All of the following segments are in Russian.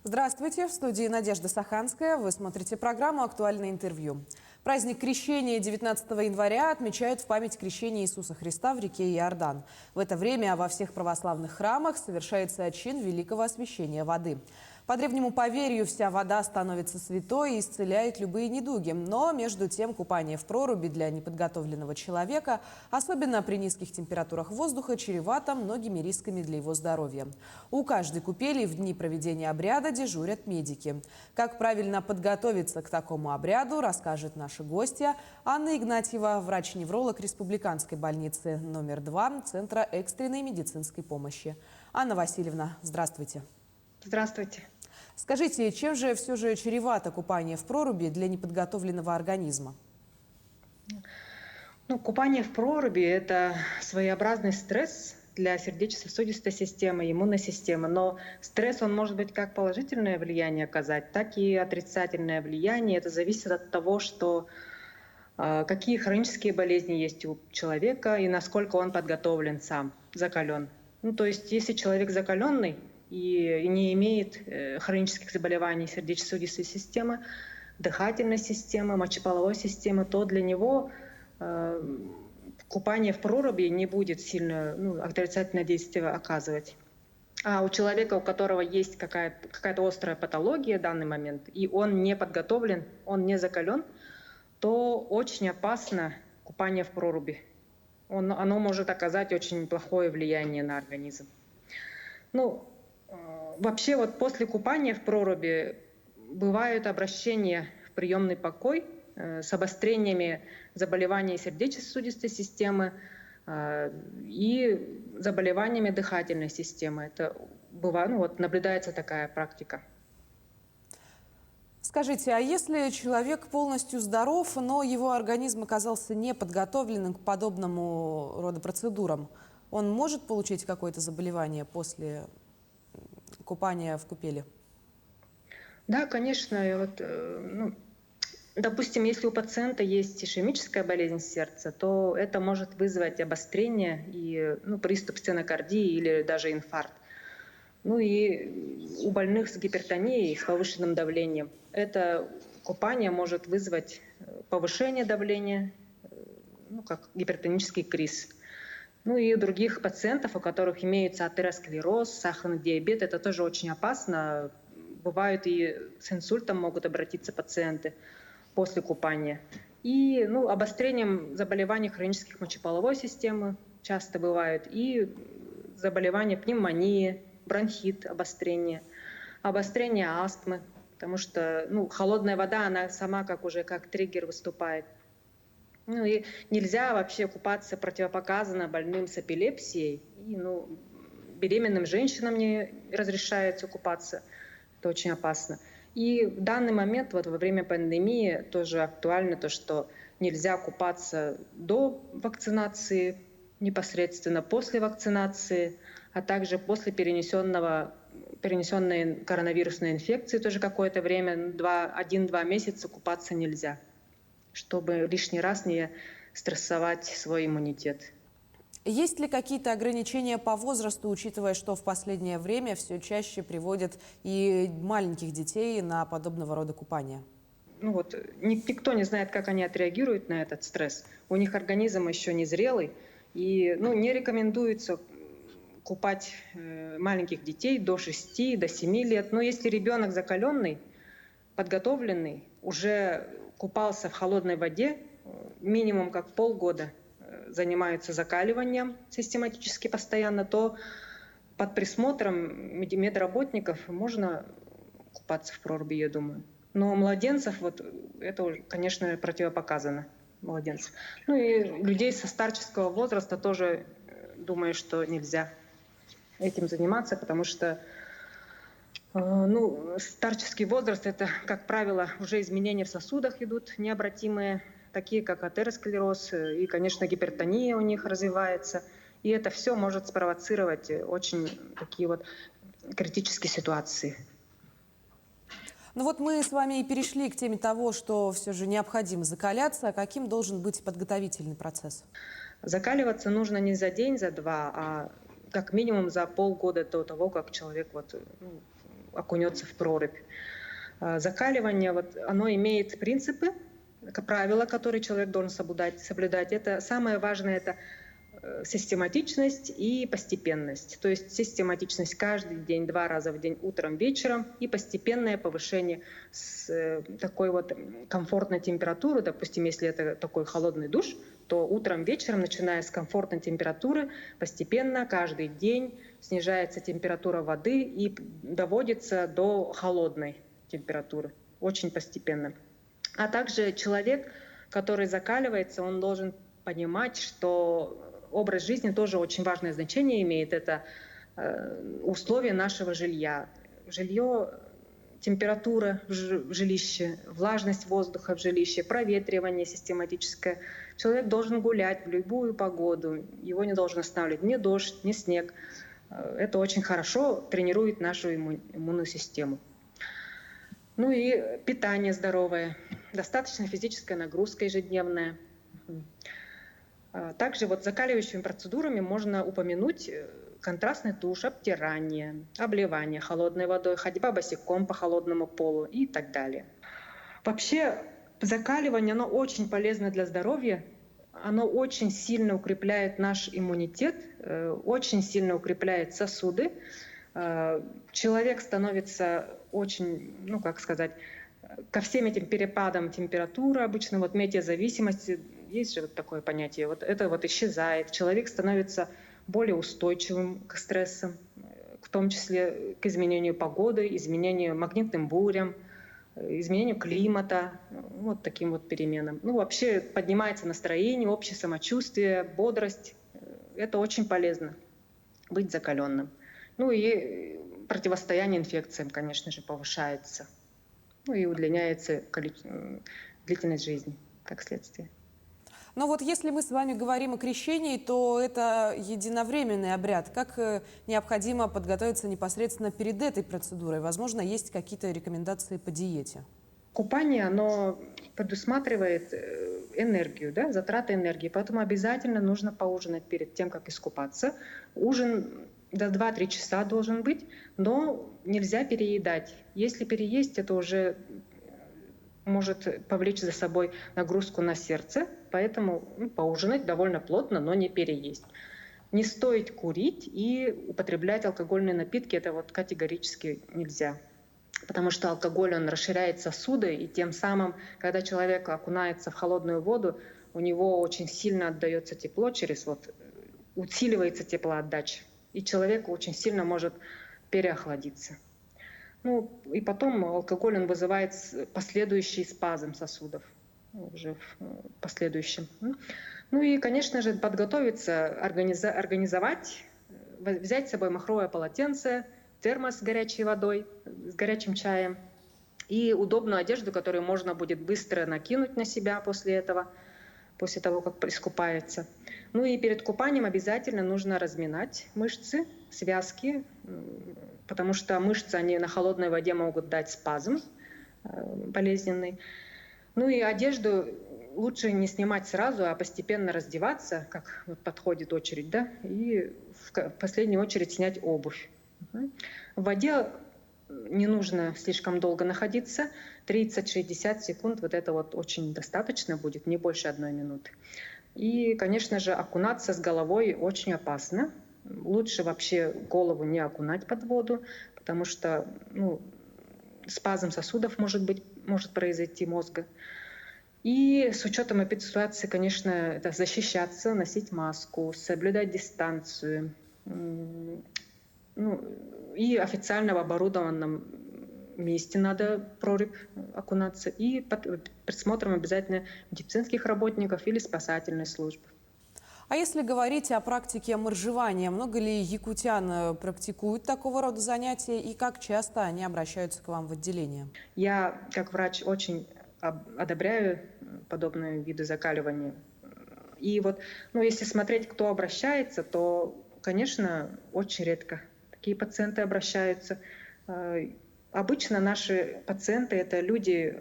Здравствуйте, в студии Надежда Саханская. Вы смотрите программу «Актуальное интервью». Праздник Крещения 19 января отмечают в память крещения Иисуса Христа в реке Иордан. В это время во всех православных храмах совершается чин великого освящения воды. По древнему поверью, вся вода становится святой и исцеляет любые недуги. Но между тем купание в проруби для неподготовленного человека, особенно при низких температурах воздуха, чревато многими рисками для его здоровья. У каждой купели в дни проведения обряда дежурят медики. Как правильно подготовиться к такому обряду, расскажет наша гостья Анна Игнатьева, врач-невролог Республиканской больницы номер 2 Центра экстренной медицинской помощи. Анна Васильевна, здравствуйте. Здравствуйте. Скажите, чем же все же чревато купание в проруби для неподготовленного организма? Купание в проруби – это своеобразный стресс для сердечно-сосудистой системы, иммунной системы. Но стресс, он может быть как положительное влияние оказать, так и отрицательное влияние. Это зависит от того, какие хронические болезни есть у человека и насколько он подготовлен сам, закален. То есть, если человек закаленный и не имеет хронических заболеваний сердечно-сосудистой системы, дыхательной системы, мочеполовой системы, то для него купание в проруби не будет сильно отрицательное действие оказывать. А у человека, у которого есть какая-то острая патология в данный момент, и он не подготовлен, он не закален, то очень опасно купание в проруби. Оно может оказать очень плохое влияние на организм. Вообще после купания в проруби бывают обращения в приемный покой с обострениями заболеваний сердечно-сосудистой системы и заболеваниями дыхательной системы. Это бывает, наблюдается такая практика. Скажите, а если человек полностью здоров, но его организм оказался неподготовленным к подобному роду процедурам, он может получить какое-то заболевание после купания в купели? Да, конечно. Допустим, если у пациента есть ишемическая болезнь сердца, то это может вызвать обострение и приступ стенокардии или даже инфаркт. И у больных с гипертонией, с повышенным давлением, это купание может вызвать повышение давления, как гипертонический криз. И у других пациентов, у которых имеется атеросклероз, сахарный диабет, это тоже очень опасно. Бывают и с инсультом могут обратиться пациенты после купания. И обострением заболеваний хронических мочеполовой системы часто бывают. И заболевания пневмонии, бронхит, обострение астмы. Потому что холодная вода, она сама как триггер выступает. И нельзя вообще купаться противопоказано больным с эпилепсией. И, беременным женщинам не разрешается купаться. Это очень опасно. И в данный момент, во время пандемии, тоже актуально то, что нельзя купаться до вакцинации, непосредственно после вакцинации, а также после перенесенной коронавирусной инфекции тоже какое-то время, 1-2 месяца купаться нельзя, чтобы лишний раз не стрессовать свой иммунитет. Есть ли какие-то ограничения по возрасту, учитывая, что в последнее время все чаще приводят и маленьких детей на подобного рода купания? Никто не знает, как они отреагируют на этот стресс. У них организм еще не зрелый, и не рекомендуется купать маленьких детей до 6, до 7 лет. Но если ребенок закаленный, подготовленный, уже купался в холодной воде, минимум как полгода занимаются закаливанием систематически, постоянно, то под присмотром медработников можно купаться в проруби, я думаю. Но младенцев, это, конечно, противопоказано. Младенцев. И людей со старческого возраста тоже думаю, что нельзя этим заниматься, потому что старческий возраст – это, как правило, уже изменения в сосудах идут необратимые, такие как атеросклероз, и, конечно, гипертония у них развивается. И это все может спровоцировать очень такие критические ситуации. Мы с вами и перешли к теме того, что все же необходимо закаляться. А каким должен быть подготовительный процесс? Закаливаться нужно не за день, за два, а как минимум за полгода до того, как человек окунется в прорубь. Закаливание, вот, оно имеет принципы, правила, которые человек должен соблюдать. Это самое важное, это систематичность и постепенность. То есть систематичность каждый день, 2 раза в день, утром, вечером, и постепенное повышение с такой вот комфортной температуры. Допустим, если это такой холодный душ, то утром, вечером, начиная с комфортной температуры, постепенно каждый день снижается температура воды и доводится до холодной температуры. Очень постепенно. А также человек, который закаливается, он должен понимать, что образ жизни тоже очень важное значение имеет. Это условия нашего жилья. Жилье, температура в жилище, влажность воздуха в жилище, проветривание систематическое. Человек должен гулять в любую погоду. Его не должен останавливать ни дождь, ни снег. Это очень хорошо тренирует нашу иммунную систему. Ну и питание здоровое, достаточно физическая нагрузка ежедневная. Также вот закаливающими процедурами можно упомянуть контрастный душ, обтирание, обливание холодной водой, ходьба босиком по холодному полу и так далее. Вообще закаливание, оно очень полезно для здоровья, оно очень сильно укрепляет наш иммунитет, очень сильно укрепляет сосуды. Человек становится очень, ну как сказать, ко всем этим перепадам температуры, обычно вот метеозависимости, есть же вот такое понятие, вот это вот исчезает. Человек становится более устойчивым к стрессам, в том числе к изменению погоды, изменению магнитным бурям, изменению климата, вот таким вот переменам. Ну, вообще поднимается настроение, общее самочувствие, бодрость. Это очень полезно, быть закаленным. Ну и противостояние инфекциям, конечно же, повышается. Ну и удлиняется длительность жизни, как следствие. Но вот если мы с вами говорим о крещении, то это единовременный обряд. Как необходимо подготовиться непосредственно перед этой процедурой? Возможно, есть какие-то рекомендации по диете? Купание, оно предусматривает энергию, да, затраты энергии, поэтому обязательно нужно поужинать перед тем, как искупаться. Ужин до 2-3 часа должен быть, но нельзя переедать. Если переесть, это уже может повлечь за собой нагрузку на сердце, поэтому поужинать довольно плотно, но не переесть. Не стоит курить и употреблять алкогольные напитки, это вот категорически нельзя. Потому что алкоголь, он расширяет сосуды, и тем самым, когда человек окунается в холодную воду, у него очень сильно отдается тепло усиливается теплоотдача, и человек очень сильно может переохладиться. Ну, и потом алкоголь, он вызывает последующий спазм сосудов уже в последующем. Ну и, конечно же, подготовиться, организовать, взять с собой махровое полотенце, термос с горячей водой, с горячим чаем и удобную одежду, которую можно будет быстро накинуть на себя после того, как искупается. Ну и перед купанием обязательно нужно разминать мышцы, связки, потому что мышцы, они на холодной воде могут дать спазм болезненный. Ну и одежду лучше не снимать сразу, а постепенно раздеваться, как вот подходит очередь, да, и в последнюю очередь снять обувь. В воде не нужно слишком долго находиться, 30-60 секунд, вот это вот очень достаточно будет, не больше 1 минуты. И, конечно же, окунаться с головой очень опасно. Лучше вообще голову не окунать под воду, потому что спазм сосудов может произойти мозга. И с учетом эпидситуации, конечно, это защищаться, носить маску, соблюдать дистанцию. И официально в оборудованном месте надо прорубь окунаться. И под присмотром обязательно медицинских работников или спасательной службы. А если говорить о практике моржевания, много ли якутян практикуют такого рода занятия и как часто они обращаются к вам в отделение? Я, как врач, очень одобряю подобные виды закаливания. И вот, если смотреть, кто обращается, то, конечно, очень редко такие пациенты обращаются. Обычно наши пациенты — это люди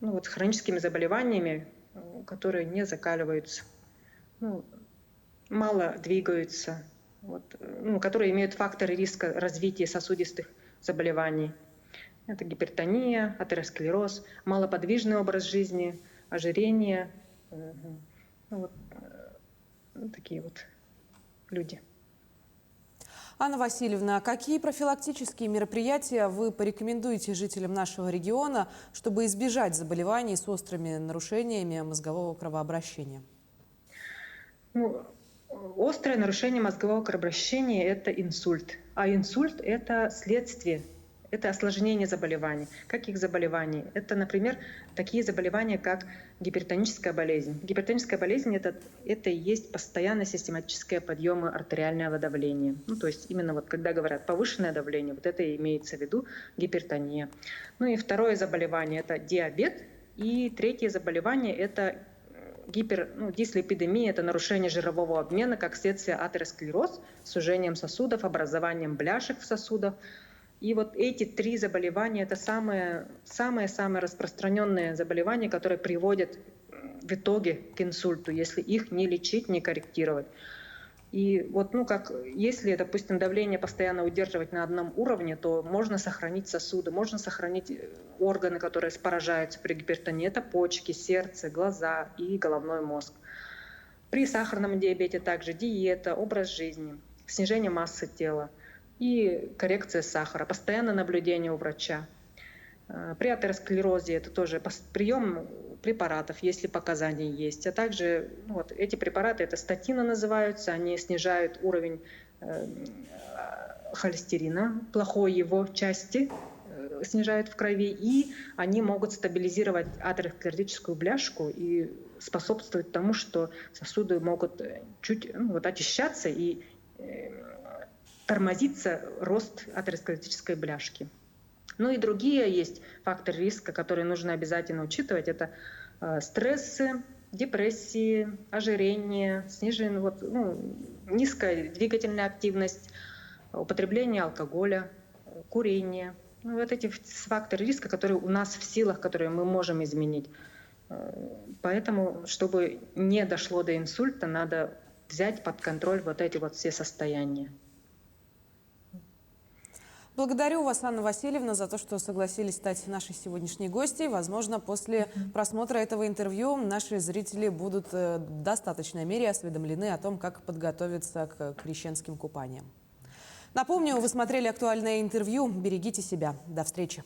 с хроническими заболеваниями, которые не закаливаются, мало двигаются, которые имеют факторы риска развития сосудистых заболеваний. Это гипертония, атеросклероз, малоподвижный образ жизни, ожирение. Ну, такие вот люди. Анна Васильевна, какие профилактические мероприятия вы порекомендуете жителям нашего региона, чтобы избежать заболеваний с острыми нарушениями мозгового кровообращения? Ну, острое нарушение мозгового кровообращения – это инсульт. А инсульт – это следствие, это осложнение заболеваний. Каких заболеваний? Это, например, такие заболевания, как гипертоническая болезнь. Гипертоническая болезнь – это и есть постоянно систематическое подъемы артериального давления. Ну, то есть именно вот когда говорят повышенное давление, вот это и имеется в виду гипертония. Ну и второе заболевание – это диабет. И третье заболевание – это дислепидемия – это нарушение жирового обмена как следствие атеросклероз с сужением сосудов, образованием бляшек в сосудах. И вот эти три заболевания – это самые распространенные заболевания, которые приводят в итоге к инсульту, если их не лечить, не корректировать. И вот, если, допустим, давление постоянно удерживать на одном уровне, то можно сохранить сосуды, можно сохранить органы, которые поражаются при гипертонии. Это почки, сердце, глаза и головной мозг. При сахарном диабете также диета, образ жизни, снижение массы тела и коррекция сахара, постоянное наблюдение у врача. При атеросклерозе это тоже прием препаратов, если показания есть. А также эти препараты, это статины называются, они снижают уровень холестерина, плохой его части снижают в крови, и они могут стабилизировать атеросклеротическую бляшку и способствовать тому, что сосуды могут чуть очищаться и тормозится рост атеросклеротической бляшки. Ну и другие есть факторы риска, которые нужно обязательно учитывать. Это стрессы, депрессии, ожирение, низкая двигательная активность, употребление алкоголя, курение. Вот эти факторы риска, которые у нас в силах, которые мы можем изменить. Поэтому, чтобы не дошло до инсульта, надо взять под контроль вот эти все состояния. Благодарю вас, Анна Васильевна, за то, что согласились стать нашей сегодняшней гостьей. Возможно, после просмотра этого интервью наши зрители будут в достаточной мере осведомлены о том, как подготовиться к крещенским купаниям. Напомню, вы смотрели актуальное интервью. Берегите себя. До встречи.